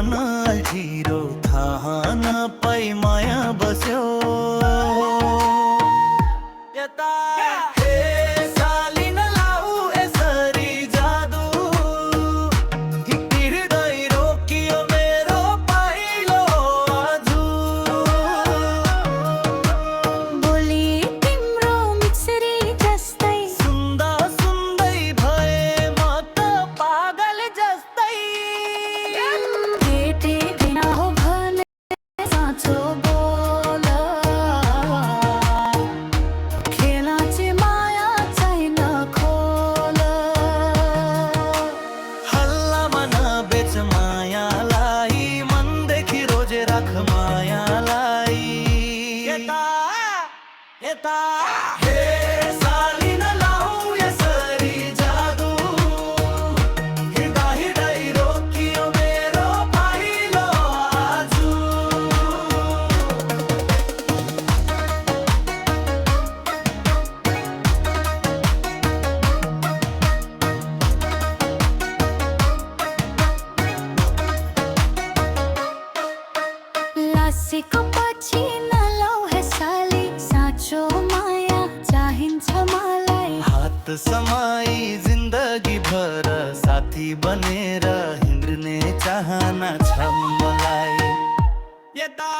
मन अल्झिरो थाहा नपाई माया बस्यो यता हे साली नलाऊ यसरी जादु हृदय रोकियो मेरो पाइलो आजु बोली तिम्रो मिक्सरी जस्तै सुन्दा सुन्दै भए म त पागल जस्तै भेटेकै हो भने साँचो बोल खेला चाहिँ माया छैन खोल हल्लामा नबेच मायालाई मनदेखि रोजे राख मायालाई यता यता हे साली नलाऊ यसरी जादु हृदय रोकियो मेरो पाइलो आजु लासेको पछि नलौ हे साली साँचो माया चाहिन्छ मलाई हात समाई जिन्दगी भर साथी बनेर हिँड्ने चाहना छ मलाई यता